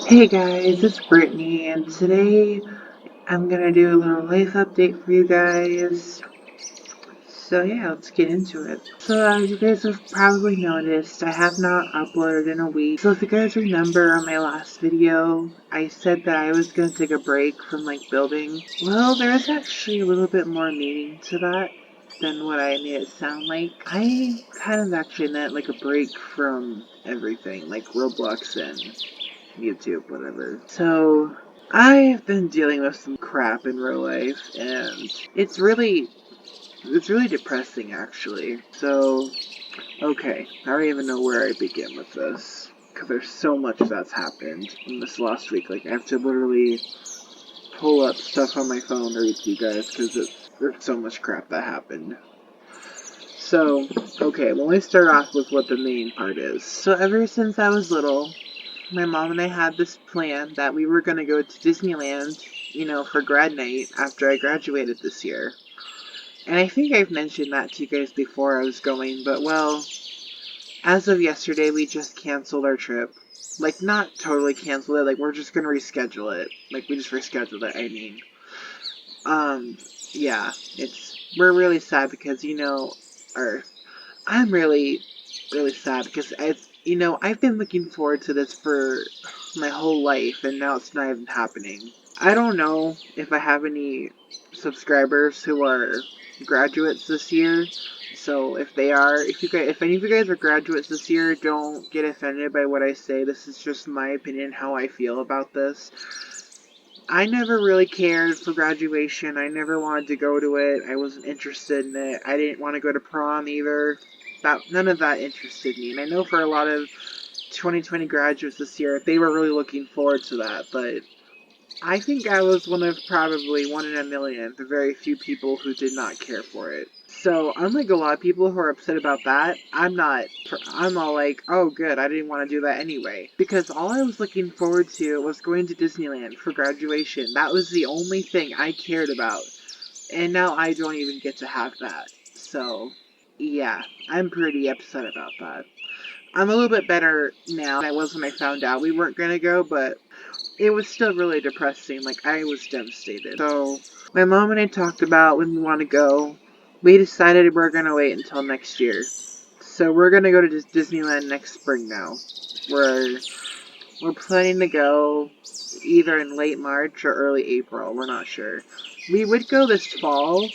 Hey guys, it's Brittany, and today I'm gonna do a little life update for you guys. So yeah, let's get into it. So as you guys have probably noticed, I have not uploaded in a week. So if you guys remember on my last video, I said that I was gonna take a break from building. Well, there's actually a little bit more meaning to that than what I made it sound like. I kind of actually meant like a break from everything, like Roblox and YouTube, whatever. So, I've been dealing with some crap in real life, and it's really depressing actually. So, okay, I don't even know where I begin with this. Because there's so much that's happened in this last week. Like, I have to literally pull up stuff on my phone to read to you guys, because there's so much crap that happened. So, okay, let me start off with what the main part is. So, ever since I was little, my mom and I had this plan that we were going to go to Disneyland, for grad night after I graduated this year. And I think I've mentioned that to you guys before I was going, but well, as of yesterday, we just canceled our trip. Like, not totally canceled it, like, we're just going to reschedule it. Like, we just rescheduled it, I mean. Um, yeah, we're really sad because, or I'm really, really sad because I've been looking forward to this for my whole life, and now it's not even happening. I don't know if I have any subscribers who are graduates this year. So if any of you guys are graduates this year, don't get offended by what I say. This is just my opinion, how I feel about this. I never really cared for graduation. I never wanted to go to it. I wasn't interested in it. I didn't want to go to prom either. None of that interested me. And I know for a lot of 2020 graduates this year, they were really looking forward to that. But I think I was probably one in a million, the very few people who did not care for it. So, unlike a lot of people who are upset about that, I'm not. I'm all like, oh, good, I didn't want to do that anyway. Because all I was looking forward to was going to Disneyland for graduation. That was the only thing I cared about. And now I don't even get to have that. So, yeah, I'm pretty upset about that. I'm a little bit better now than I was when I found out we weren't going to go, but it was still really depressing. Like, I was devastated. So, my mom and I talked about when we want to go. We decided we're going to wait until next year. So, we're going to go to Disneyland next spring now. We're, we're planning to go either in late March or early April. We're not sure. We would go this fall,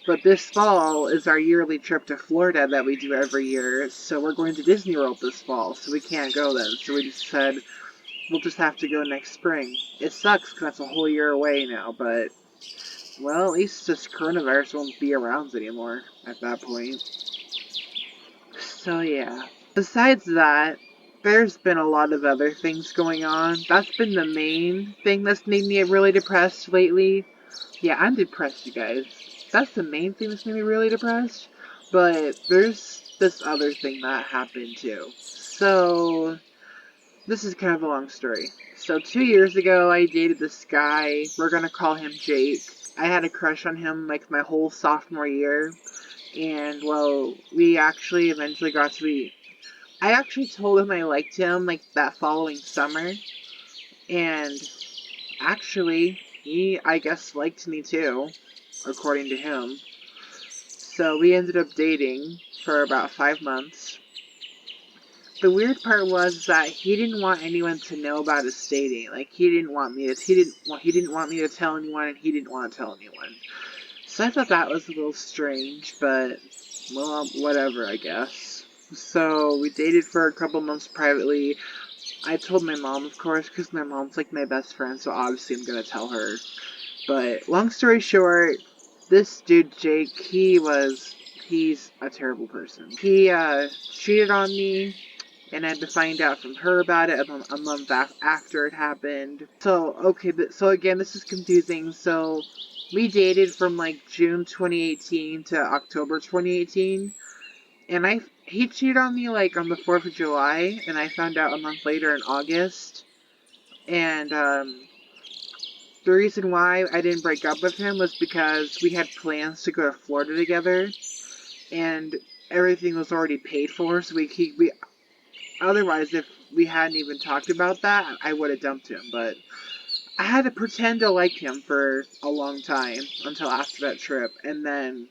but this fall is our yearly trip to Florida that we do every year. So, we're going to Disney World this fall, so we can't go then. So, we just said we'll just have to go next spring. It sucks because that's a whole year away now, but, well, at least this coronavirus won't be around anymore at that point. So, yeah. Besides that, there's been a lot of other things going on. That's been the main thing that's made me really depressed lately. Yeah, I'm depressed, you guys. That's the main thing that's made me really depressed. But there's this other thing that happened too. So, this is kind of a long story. So 2 years ago, I dated this guy. We're gonna call him Jake. I had a crush on him like my whole sophomore year, and well, we actually eventually got to be. I actually told him I liked him like that following summer, and actually, he I guess liked me too, according to him. So we ended up dating for about 5 months. The weird part was that he didn't want anyone to know about his dating. Like he didn't want me to tell anyone, and he didn't want to tell anyone. So I thought that was a little strange, but well, whatever, I guess. So we dated for a couple months privately. I told my mom, of course, because my mom's like my best friend, so obviously I'm gonna tell her. But long story short, this dude Jake, he's a terrible person. He cheated on me, and I had to find out from her about it a month after it happened. So, okay, so again, this is confusing. So, we dated from like June 2018 to October 2018, and he cheated on me like on the 4th of July, and I found out a month later in August. And the reason why I didn't break up with him was because we had plans to go to Florida together, and everything was already paid for, so otherwise, if we hadn't even talked about that, I would have dumped him, but I had to pretend to like him for a long time until after that trip, and then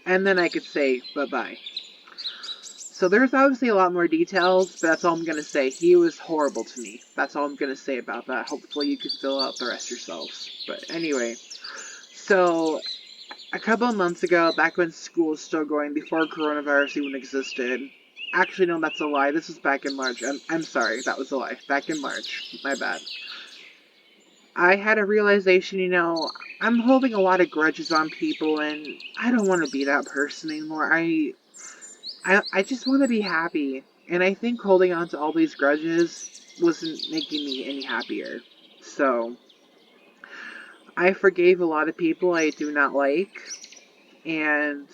I could say bye-bye. So there's obviously a lot more details, but that's all I'm going to say. He was horrible to me. That's all I'm going to say about that. Hopefully you can fill out the rest yourselves. But anyway, so a couple of months ago, back when school was still going, before coronavirus even existed. Actually, no, that's a lie. This was back in March. I'm sorry, that was a lie. Back in March. My bad. I had a realization, I'm holding a lot of grudges on people, and I don't want to be that person anymore. I just want to be happy. And I think holding on to all these grudges wasn't making me any happier. So, I forgave a lot of people I do not like. And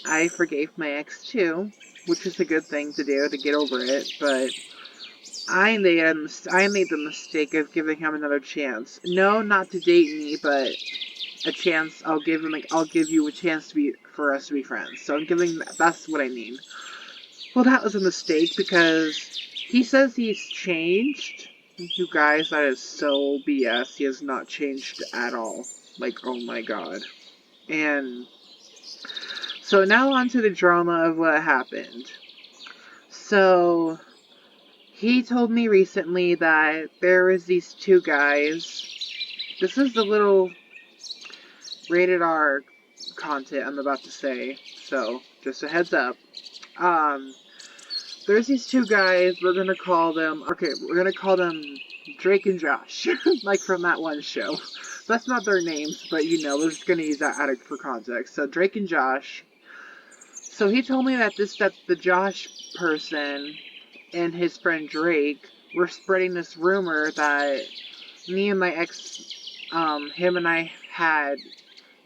I forgave my ex too, which is a good thing to do to get over it. But I made the mistake of giving him another chance. No, not to date me, but a chance. I'll give you a chance for us to be friends. So that's what I mean. Well, that was a mistake because he says he's changed. You guys, that is so BS. He has not changed at all. Like, oh my god. And so now on to the drama of what happened. So he told me recently that there was these two guys. This is the little rated R content I'm about to say. So just a heads up. There's these two guys, we're gonna call them Drake and Josh, like from that one show. That's not their names, but we're just gonna use that for context. So Drake and Josh. So he told me that the Josh person and his friend Drake were spreading this rumor that me and my ex, him and I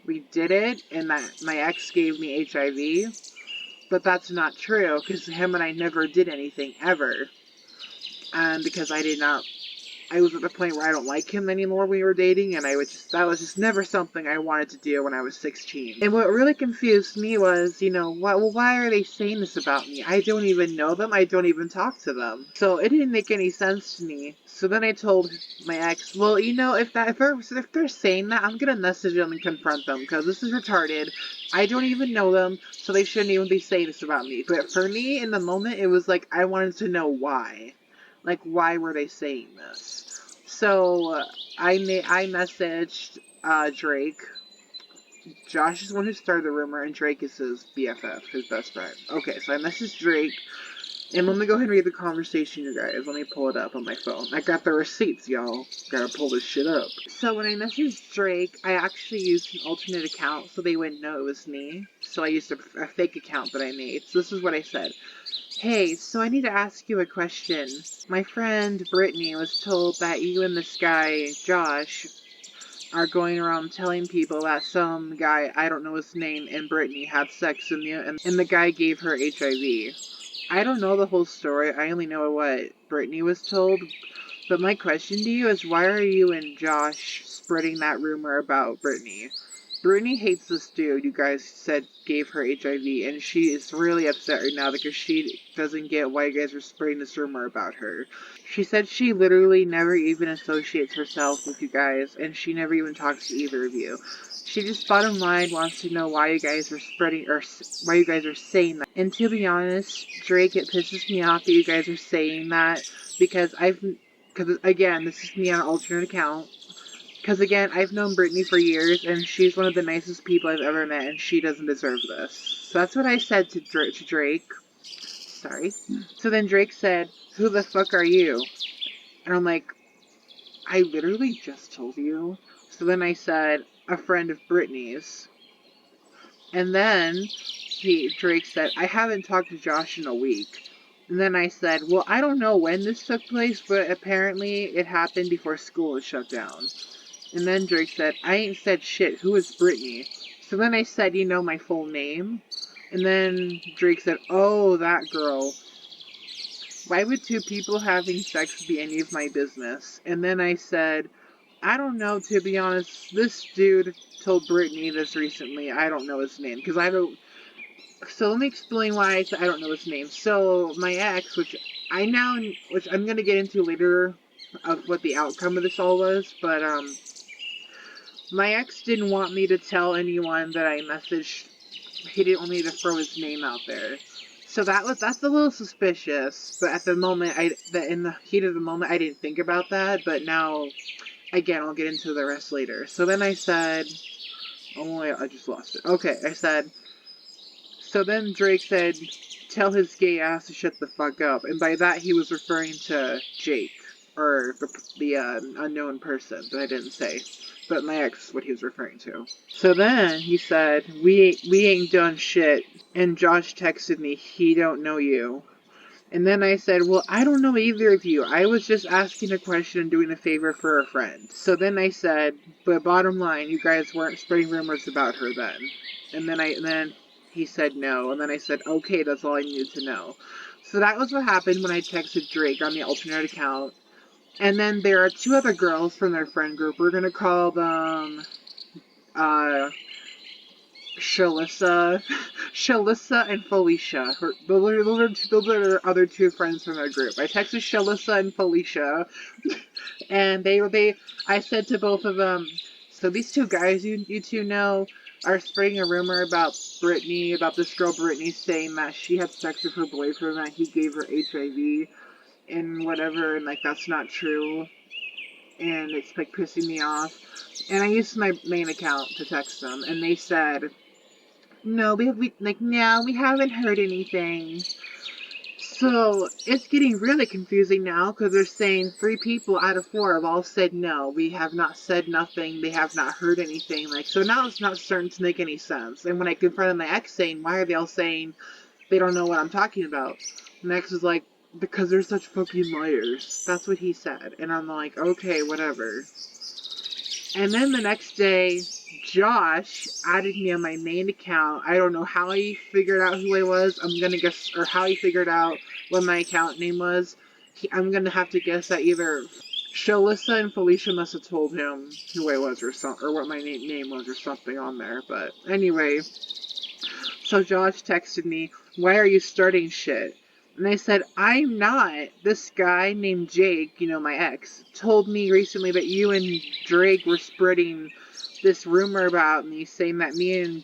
we did it, and that my ex gave me HIV. But that's not true, because him and I never did anything ever. And because I was at the point where I don't like him anymore when we were dating, and that was just never something I wanted to do when I was 16. And what really confused me was, why are they saying this about me? I don't even know them, I don't even talk to them. So it didn't make any sense to me. So then I told my ex, well, if they're saying that, I'm gonna message them and confront them, because this is retarded. I don't even know them, so they shouldn't even be saying this about me. But for me, in the moment, it was like, I wanted to know why. Like, why were they saying this? So, I messaged, Drake. Josh is the one who started the rumor, and Drake is his BFF, his best friend. Okay, so I messaged Drake, and let me go ahead and read the conversation, you guys. Let me pull it up on my phone. I got the receipts, y'all. Gotta pull this shit up. So when I messaged Drake, I actually used an alternate account so they wouldn't know it was me. So I used a fake account that I made. So this is what I said. Hey, so I need to ask you a question. My friend Brittany was told that you and this guy, Josh, are going around telling people that some guy, I don't know his name, and Brittany had sex with you, and the guy gave her HIV. I don't know the whole story, I only know what Brittany was told, but my question to you is, why are you and Josh spreading that rumor about Brittany? Brittany hates this dude you guys said gave her HIV, and she is really upset right now because she doesn't get why you guys are spreading this rumor about her. She said she literally never even associates herself with you guys, and she never even talks to either of you. She just bottom line wants to know why you guys are why you guys are saying that. And to be honest, Drake, it pisses me off that you guys are saying that because again, this is me on an alternate account. Because again, I've known Brittany for years, and she's one of the nicest people I've ever met, and she doesn't deserve this. So that's what I said to Drake. Sorry. So then Drake said, who the fuck are you? And I'm like, I literally just told you. So then I said, a friend of Brittany's. And then Drake said, I haven't talked to Josh in a week. And then I said, well, I don't know when this took place, but apparently it happened before school was shut down. And then Drake said, I ain't said shit, who is Brittany? So then I said, my full name? And then Drake said, oh, that girl. Why would two people having sex be any of my business? And then I said, I don't know, to be honest, this dude told Brittany this recently, I don't know his name, because So let me explain why I don't know his name. So my ex, which I'm gonna get into later, of what the outcome of this all was, but my ex didn't want me to tell anyone that I messaged. He didn't want me to throw his name out there. So that's a little suspicious. But at the moment, in the heat of the moment, I didn't think about that. But now, again, I'll get into the rest later. So then I said, oh, I just lost it. Okay, I said. So then Drake said, "Tell his gay ass to shut the fuck up," and by that he was referring to Jake, or the unknown person that I didn't say. But my ex is what he was referring to. So then he said, we ain't done shit, and Josh texted me, he don't know you. And then I said, well, I don't know either of you. I was just asking a question and doing a favor for a friend. So then I said, but bottom line, you guys weren't spreading rumors about her then. And then he said no. And then I said, okay, that's all I needed to know. So that was what happened when I texted Drake on the alternate account. And then there are two other girls from their friend group. We're gonna call them Shalissa, Shalissa and Felicia. Those are their other two friends from their group. I texted Shalissa and Felicia, and I said to both of them, so these two guys you two know are spreading a rumor about Brittany, about this girl Brittany, saying that she had sex with her boyfriend, that he gave her HIV and whatever, and like that's not true, and it's like pissing me off. And I used my main account to text them, and they said, no, we haven't heard anything. So it's getting really confusing now because they're saying 3 people out of 4 have all said no. We have not said nothing. They have not heard anything. Like, so now it's not starting to make any sense. And when I confronted my ex saying, why are they all saying they don't know what I'm talking about? My ex was like, because they're such fucking liars. That's what he said. And I'm like, okay, whatever. And then the next day, Josh added me on my main account. I don't know how he figured out who I was. I'm gonna guess, or how he figured out what my account name was. I'm gonna have to guess that either Shalissa and Felicia must have told him who I was, or what my name was, or something on there. But anyway, so Josh texted me, "Why are you starting shit?" And I said, I'm not. This guy named Jake, my ex, told me recently that you and Drake were spreading this rumor about me, saying that me and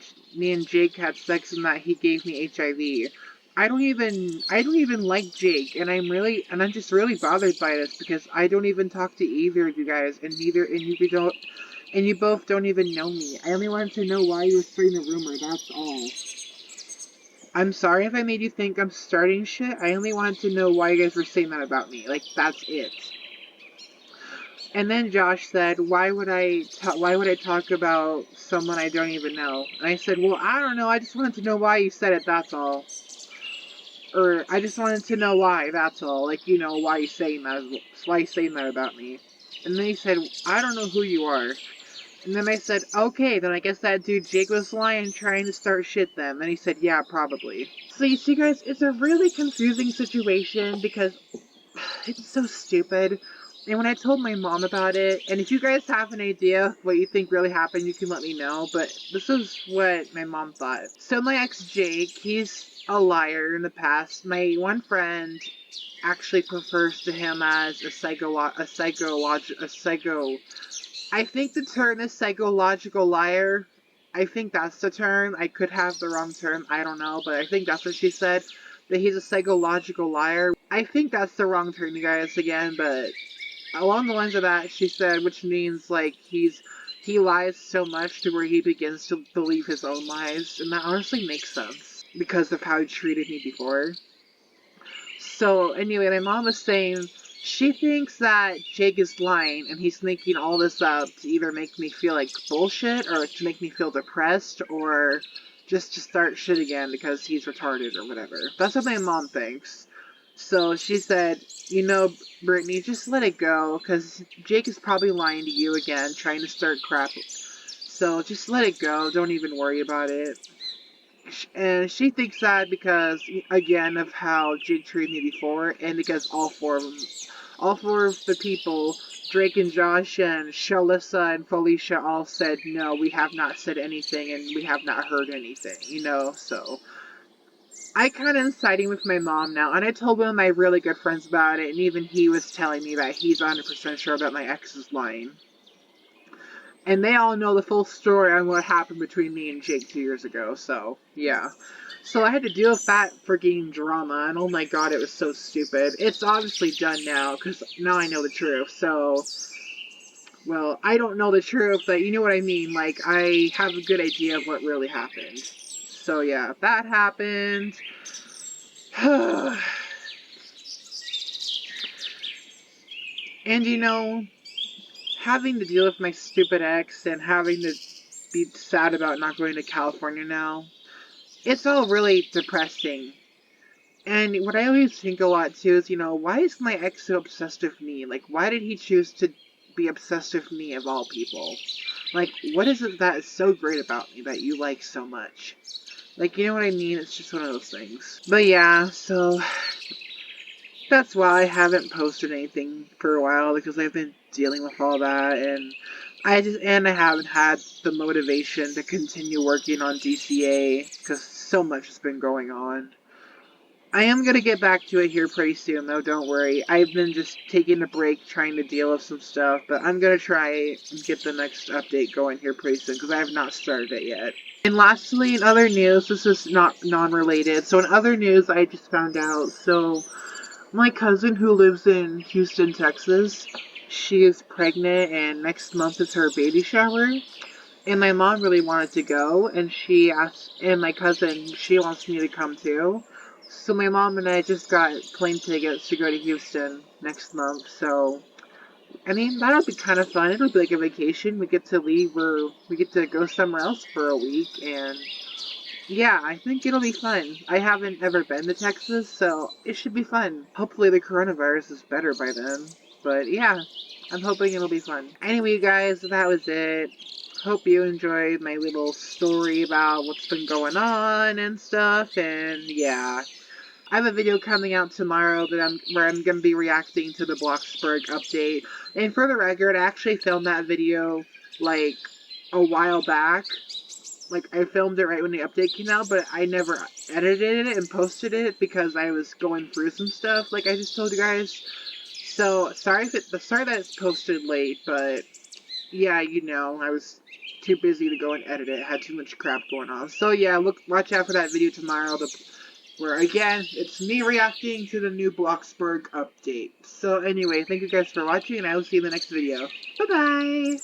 Jake had sex and that he gave me HIV. I don't even like Jake, and I'm just really bothered by this because I don't even talk to either of you guys, and you both don't even know me. I only wanted to know why you were spreading the rumor, that's all. I'm sorry if I made you think I'm starting shit. I only wanted to know why you guys were saying that about me. Like, that's it. And then Josh said, why would I talk about someone I don't even know? And I said, well, I don't know. I just wanted to know why you said it, that's all. Or, I just wanted to know why, that's all. Like, why you saying that about me. And then he said, I don't know who you are. And then I said, okay, then I guess that dude Jake was lying, trying to start shit then. Then he said, yeah, probably. So you see, guys, it's a really confusing situation because it's so stupid. And when I told my mom about it, and if you guys have an idea what you think really happened, you can let me know. But this is what my mom thought. So my ex Jake, he's a liar in the past. My one friend actually prefers to him as a psycho. I think the term is psychological liar. I think that's the term. I could have the wrong term. I don't know, but I think that's what she said. That he's a psychological liar. I think that's the wrong term, you guys, again, but along the lines of that, she said, which means like he lies so much to where he begins to believe his own lies, and that honestly makes sense because of how he treated me before. So anyway, my mom was saying she thinks that Jake is lying and he's making all this up to either make me feel like bullshit or to make me feel depressed or just to start shit again because he's retarded or whatever. That's what my mom thinks. So she said, Brittany, just let it go because Jake is probably lying to you again, trying to start crap. So just let it go. Don't even worry about it. And she thinks that because, again, of how Jake treated me before, and because all 4 of the people, Drake and Josh and Shalissa and Felicia all said, no, we have not said anything and we have not heard anything, so I kind of am siding with my mom now, and I told one of my really good friends about it, and even he was telling me that he's 100% sure that my ex is lying. And they all know the full story on what happened between me and Jake 2 years ago, so, yeah. So I had to deal with that freaking drama, and oh my god, it was so stupid. It's obviously done now, because now I know the truth, so... Well, I don't know the truth, but you know what I mean. Like, I have a good idea of what really happened. So yeah, that happened. And you know, having to deal with my stupid ex and having to be sad about not going to California now, it's all really depressing. And what I always think a lot too is, you know, why is my ex so obsessed with me? Like, why did he choose to be obsessed with me of all people? Like, what is it that is so great about me that you like so much? Like, you know what I mean? It's just one of those things. But yeah, so that's why I haven't posted anything for a while, because I've been dealing with all that, and I haven't had the motivation to continue working on DCA because so much has been going on. I am gonna get back to it here pretty soon, though, don't worry. I've been just taking a break trying to deal with some stuff, but I'm gonna try and get the next update going here pretty soon, because I have not started it yet. And lastly, in other news, this is not non-related, so in other news I just found out, so my cousin who lives in Houston, Texas, she is pregnant and next month is her baby shower. And my mom really wanted to go, and she asked, and my cousin, she wants me to come too. So my mom and I just got plane tickets to go to Houston next month. So, I mean, that'll be kind of fun. It'll be like a vacation. We get to leave, or we get to go somewhere else for a week, and yeah, I think it'll be fun. I haven't ever been to Texas, so it should be fun. Hopefully the coronavirus is better by then. But yeah, I'm hoping it'll be fun. Anyway, you guys, that was it. Hope you enjoyed my little story about what's been going on and stuff, and yeah. I have a video coming out tomorrow where I'm gonna be reacting to the Bloxburg update. And for the record, I actually filmed that video like a while back. Like, I filmed it right when the update came out, but I never edited it and posted it because I was going through some stuff, like I just told you guys. So, sorry that it's posted late, but yeah, you know, I was too busy to go and edit it. I had too much crap going on. So yeah, watch out for that video tomorrow, where again, it's me reacting to the new Bloxburg update. So anyway, thank you guys for watching, and I will see you in the next video. Bye-bye!